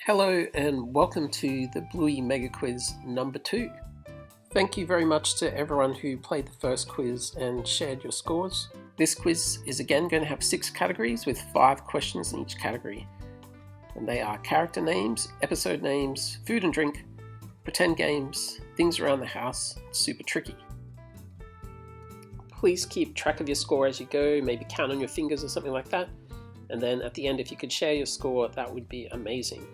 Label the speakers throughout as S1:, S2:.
S1: Hello and welcome to the Bluey Mega Quiz number 2. Thank you very much to everyone who played the first quiz and shared your scores. This quiz is again going to have 6 categories with 5 questions in each category. And they are character names, episode names, food and drink, pretend games, things around the house, super tricky. Please keep track of your score as you go, maybe count on your fingers or something like that. And then at the end, if you could share your score, that would be amazing.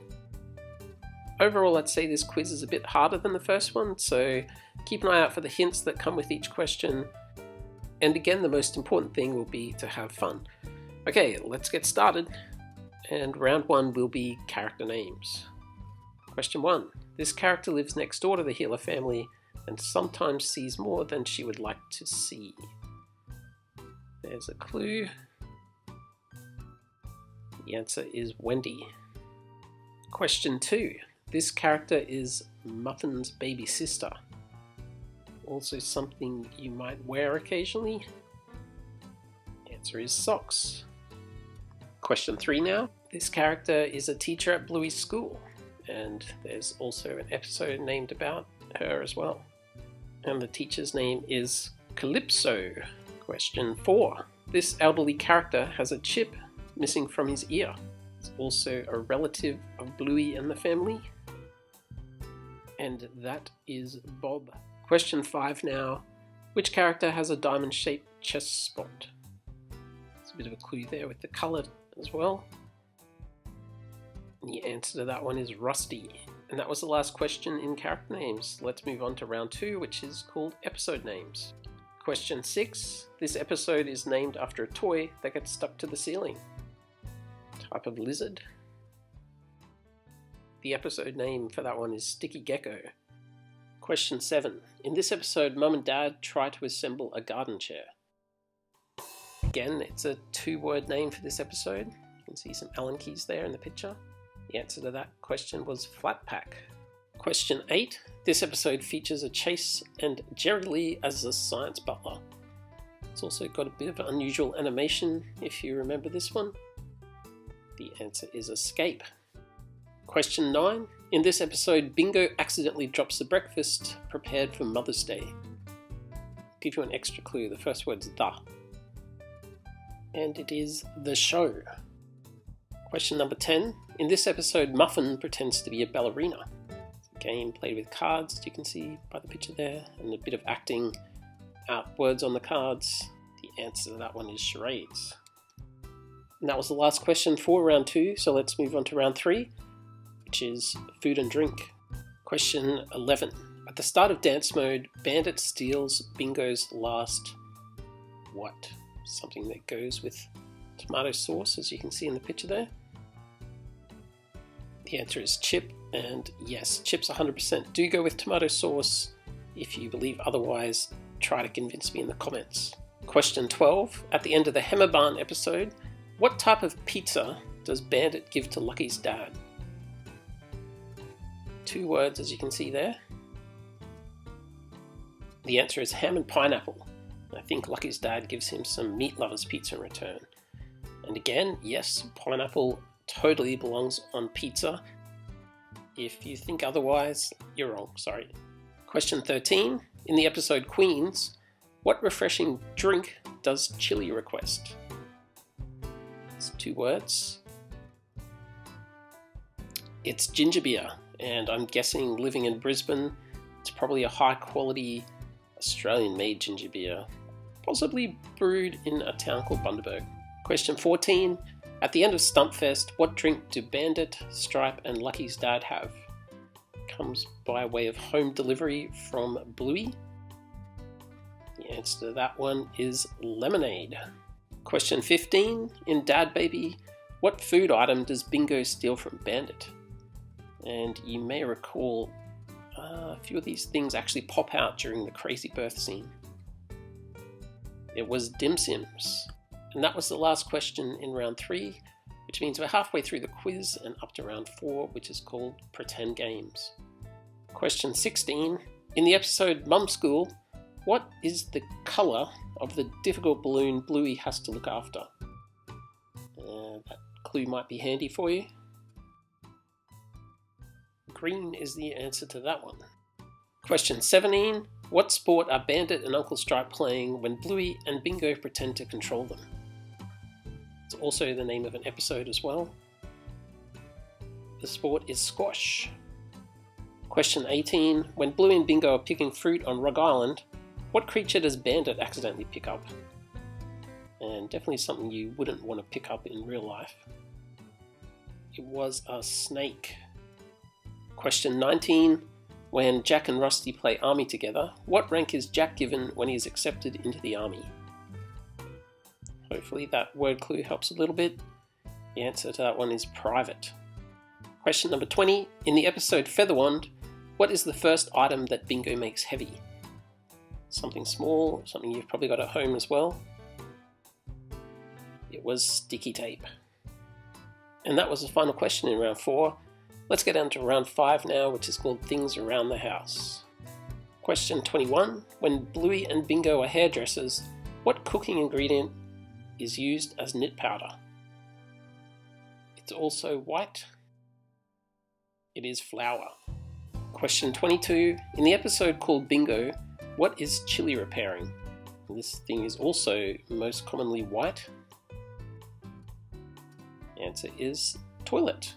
S1: Overall, I'd say this quiz is a bit harder than the first one, so keep an eye out for the hints that come with each question. And again, the most important thing will be to have fun. Okay, let's get started. And round 1 will be character names. Question 1. This character lives next door to the Healer family and sometimes sees more than she would like to see. There's a clue. The answer is Wendy. Question 2. This character is Muffin's baby sister. Also something you might wear occasionally. The answer is socks. Question 3 now. This character is a teacher at Bluey's school, and there's also an episode named about her as well. And the teacher's name is Calypso. Question 4. This elderly character has a chip missing from his ear. It's also a relative of Bluey and the family. And that is Bob. Question 5 now. Which character has a diamond-shaped chest spot? There's a bit of a clue there with the colour as well. And the answer to that one is Rusty. And that was the last question in character names. Let's move on to round 2, which is called episode names. Question 6. This episode is named after a toy that gets stuck to the ceiling. Type of lizard. The episode name for that one is Sticky Gecko. Question 7. In this episode, Mum and Dad try to assemble a garden chair. Again, it's a 2-word name for this episode. You can see some Allen keys there in the picture. The answer to that question was Flat Pack. Question 8. This episode features a chase and Jerry Lee as the science butler. It's also got a bit of unusual animation, if you remember this one. The answer is Escape. Question 9. In this episode, Bingo accidentally drops the breakfast prepared for Mother's Day. I'll give you an extra clue. The first word's the. And it is the show. Question number 10. In this episode, Muffin pretends to be a ballerina. It's a game played with cards, as you can see by the picture there, and a bit of acting out words on the cards. The answer to that one is charades. And that was the last question for round 2, so let's move on to round 3, which is food and drink. Question 11. At the start of dance mode, Bandit steals Bingo's last what? Something that goes with tomato sauce, as you can see in the picture there. The answer is chip, and yes, chips 100% do go with tomato sauce. If you believe otherwise, try to convince me in the comments. Question 12. At the end of the Hammer Barn episode, what type of pizza does Bandit give to Lucky's dad? 2 words, as you can see there. The answer is ham and pineapple. I think Lucky's dad gives him some meat lovers pizza in return. And again, yes, pineapple totally belongs on pizza. If you think otherwise, you're wrong, sorry. Question 13. In the episode Queens, what refreshing drink does Chili request? It's 2 words. It's ginger beer, and I'm guessing living in Brisbane, it's probably a high quality Australian-made ginger beer, possibly brewed in a town called Bundaberg. Question 14. At the end of Stumpfest, what drink do Bandit, Stripe and Lucky's dad have? Comes by way of home delivery from Bluey. The answer to that one is lemonade. Question 15. In Dad Baby, what food item does Bingo steal from Bandit? And you may recall a few of these things actually pop out during the crazy birth scene. It was Dim Sims. And that was the last question in round 3, which means we're halfway through the quiz and up to round 4, which is called Pretend Games. Question 16. In the episode Mum School, what is the colour of the difficult balloon Bluey has to look after? That clue might be handy for you. green is the answer to that one. Question 17. What sport are Bandit and Uncle Stripe playing when Bluey and Bingo pretend to control them? It's also the name of an episode as well. The sport is squash. Question 18. When Bluey and Bingo are picking fruit on Rug Island, what creature does Bandit accidentally pick up? And definitely something you wouldn't want to pick up in real life. It was a snake. Question 19. When Jack and Rusty play army together, what rank is Jack given when he is accepted into the army? Hopefully that word clue helps a little bit. The answer to that one is private. Question number 20. In the episode Featherwand, what is the first item that Bingo makes heavy? Something small, something you've probably got at home as well. It was sticky tape. And that was the final question in round 4. Let's get down to round 5 now, which is called Things Around the House. Question 21. When Bluey and Bingo are hairdressers, what cooking ingredient is used as knit powder? It's also white. It is flour. Question 22. In the episode called Bingo, what is chili repairing? This thing is also most commonly white. The answer is toilet.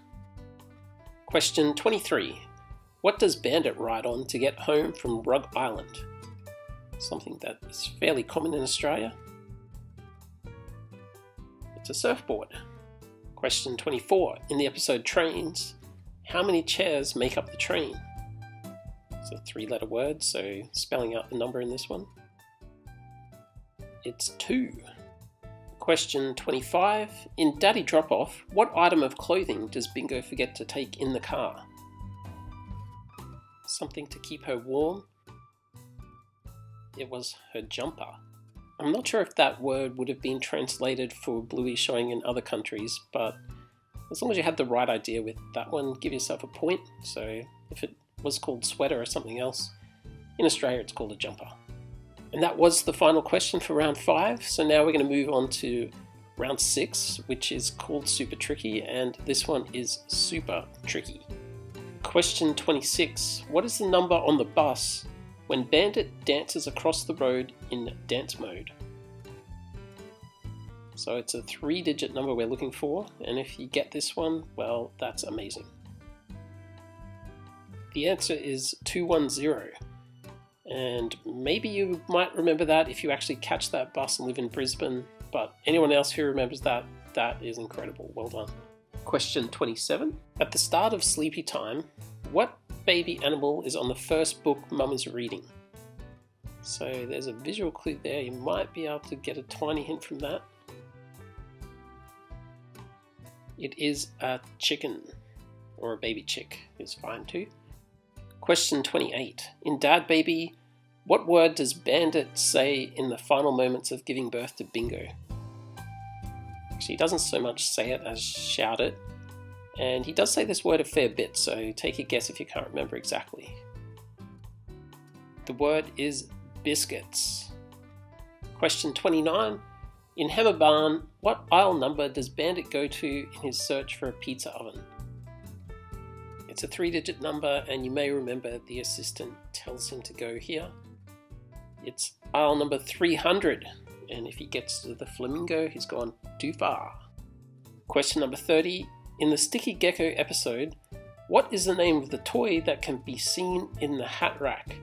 S1: Question 23. What does Bandit ride on to get home from Rug Island? Something that is fairly common in Australia. It's a surfboard. Question 24. In the episode Trains, how many chairs make up the train? It's a 3-letter word, so spelling out the number in this one. It's 2. Question 25. In Daddy Drop-Off, what item of clothing does Bingo forget to take in the car? Something to keep her warm. It was her jumper. I'm not sure if that word would have been translated for Bluey showing in other countries, but as long as you had the right idea with that one, give yourself a point. So if it was called sweater or something else, in Australia it's called a jumper. And that was the final question for round 5. So now we're going to move on to round 6, which is called Super Tricky, and this one is super tricky. Question 26. What is the number on the bus when Bandit dances across the road in dance mode? So it's a 3-digit number we're looking for, and if you get this one, well, that's amazing. The answer is 210. And maybe you might remember that if you actually catch that bus and live in Brisbane, but anyone else who remembers that, that is incredible. Well done. Question 27. At the start of Sleepy Time, what baby animal is on the first book Mum is reading? So there's a visual clue there. You might be able to get a tiny hint from that. It is a chicken, or a baby chick is fine too. Question 28. In Dad Baby, what word does Bandit say in the final moments of giving birth to Bingo? Actually, he doesn't so much say it as shout it, and he does say this word a fair bit, so take a guess if you can't remember exactly. The word is biscuits. Question 29. In Hammer Barn, what aisle number does Bandit go to in his search for a pizza oven? It's a 3-digit number, and you may remember the assistant tells him to go here. It's aisle number 300, and if he gets to the flamingo, he's gone too far. Question number 30. In the Sticky Gecko episode, what is the name of the toy that can be seen in the hat rack?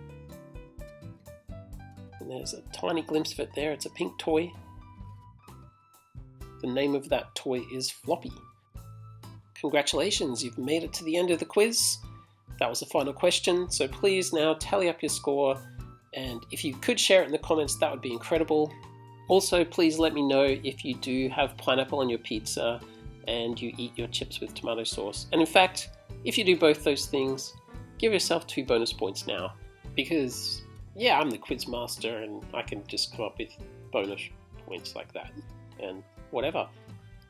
S1: And there's a tiny glimpse of it there. It's a pink toy. The name of that toy is Floppy. Congratulations, you've made it to the end of the quiz. That was the final question, so please now tally up your score, and if you could share it in the comments, that would be incredible. Also, please let me know if you do have pineapple on your pizza and you eat your chips with tomato sauce. And in fact, if you do both those things, give yourself 2 bonus points now, because yeah, I'm the quiz master and I can just come up with bonus points like that and whatever.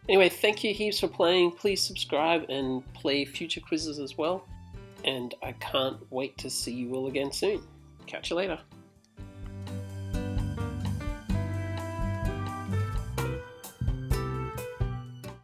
S1: Anyway, thank you heaps for playing. Please subscribe and play future quizzes as well. And I can't wait to see you all again soon. Catch you later.